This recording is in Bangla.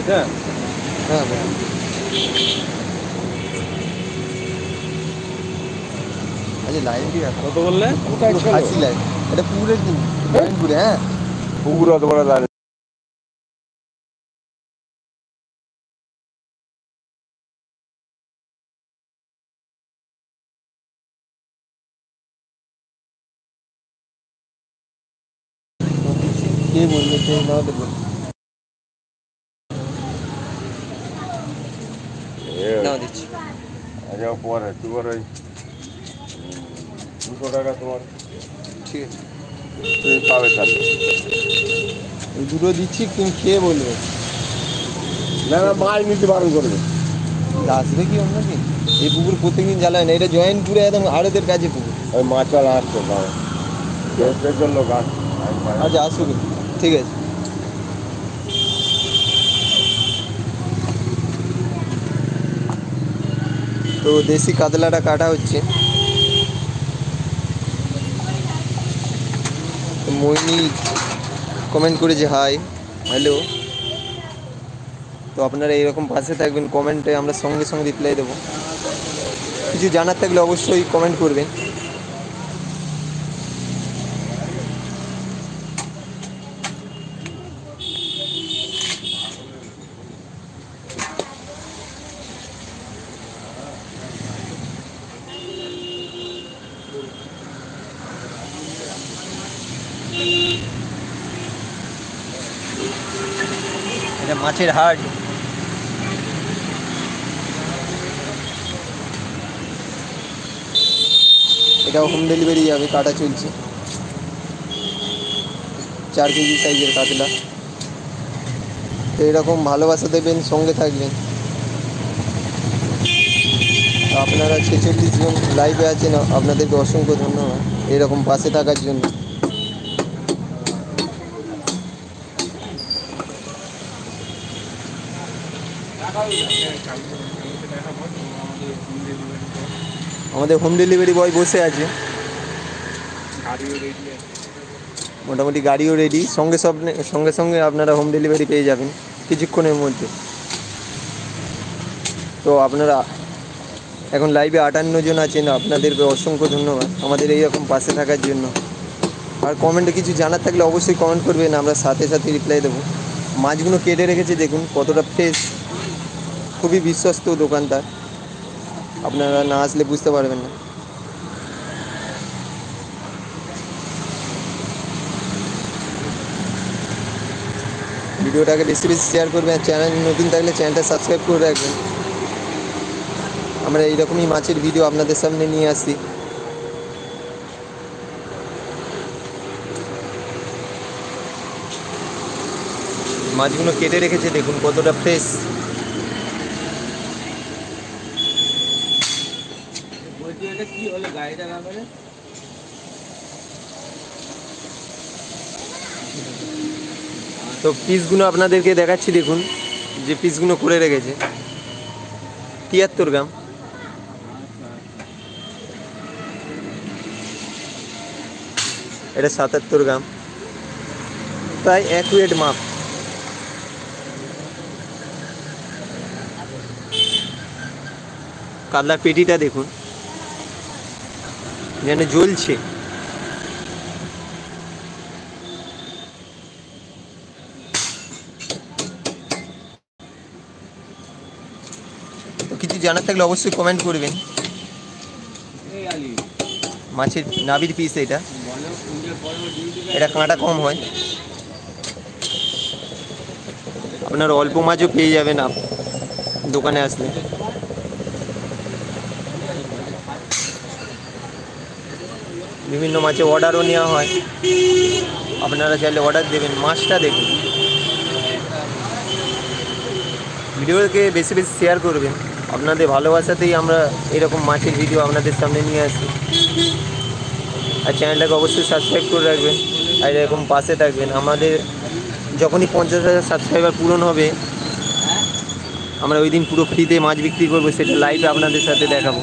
হ্যাঁ হ্যাঁ আচ্ছা লাইন দিয়ে কত বললে? খাসি লাইন, এটা পুকুরের পুকুরে। হ্যাঁ পুকুর অত বড় লাইন কে বললো, কে না দেবো না দিচ্ছি। আচ্ছা পরে তোমার ওই 200 টাকা তোমার ঠিক আছে, তুমি পাবে তাহলে। ওই দুটো দিচ্ছি, তুমি খেয়ে বলবে। না না মাছ নিতে বারণ করবে। আসবে কি অন্য কি? এই পুকুর প্রত্যেকদিন জ্বালায় না, এটা জয়েন্টপুরে একদম আড়তের কাছে পুকুর। ওই মাছওয়ালা আসছে দাও লোক আসছে। আচ্ছা আসুক, ঠিক আছে। তো দেশি কাতলাটা কাটা হচ্ছে। মোহিনী কমেন্ট করেছে হাই হ্যালো। তো আপনারা এইরকম পাশে থাকবেন, কমেন্টে আমরা সঙ্গে সঙ্গে রিপ্লাই দেবো। কিছু জানার থাকলে অবশ্যই কমেন্ট করবেন। এটা মাছের হাট। এটাও হোম ডেলিভারি যাবে, কাটা চলছে। 4 কেজি সাইজের কাতলা। তো এরকম ভালোবাসা দেবেন, সঙ্গে থাকবেন। আপনারা 46 জন লাইভে আছেন, আপনাদেরকে অসংখ্য ধন্যবাদ এরকম পাশে থাকার জন্য। আমাদের হোম ডেলিভারি বয় বসে আছে, মোটামুটি গাড়িও রেডি। সঙ্গে সঙ্গে আপনারা হোম ডেলিভারি পেয়ে যাবেন কিছুক্ষণের মধ্যে। তো আপনারা এখন লাইভে 58 জন আছেন, আপনাদেরকে অসংখ্য ধন্যবাদ আমাদের এইরকম পাশে থাকার জন্য। আর কমেন্টে কিছু জানার থাকলে অবশ্যই কমেন্ট করবেন, আমরা সাথে সাথে রিপ্লাই দেবো। মাছগুলো কেটে রেখেছে দেখুন কতটা ফ্রেশ, খুবই বিশ্বস্ত দোকানদার, আপনারা না আসলে বুঝতে পারবেন না। ভিডিওটাকে বেশি বেশি শেয়ার করবেন, চ্যানেল নতুন থাকলে চ্যানেলটা সাবস্ক্রাইব করে রাখবেন। আমরা এইরকমই মাছের ভিডিও আপনাদের সামনে নিয়ে আসি। মাছগুলো কেটে রেখেছে দেখুন কতটা ফ্রেশ। তো পিসগুলো আপনাদেরকে দেখাচ্ছি দেখুন, যে পিসগুলো করে রেখেছে 73 গ্রাম। এটা 77 গ্রাম, প্রায় অ্যাকুরেট মাপ। কাতলার পেটিটা দেখুন যেন জ্বলছে। তো কিছু জানার থাকলে অবশ্যই কমেন্ট করবেন। মাছের নাবির পিস এটা কাঁটা কম হয়, আপনার অল্প মাছও পেয়ে যাবেন দোকানে আসলে। বিভিন্ন মাছের অর্ডারও নেওয়া হয়, আপনারা চাইলে অর্ডার দেবেন। মাছটা দেখুন, ভিডিওকে বেশি বেশি শেয়ার করবেন, আপনাদের ভালোবাসাতেই আমরা এরকম মাছের ভিডিও আপনাদের সামনে নিয়ে আসি। আর চ্যানেলটাকে অবশ্যই সাবস্ক্রাইব করে রাখবেন, আর এরকম পাশে থাকবেন। আমাদের যখনই 50,000 সাবস্ক্রাইবার পূরণ হবে, আমরা ওই দিন পুরো ফ্রিতে মাছ বিক্রি করবো, সেটা লাইভে আপনাদের সাথে দেখাবো।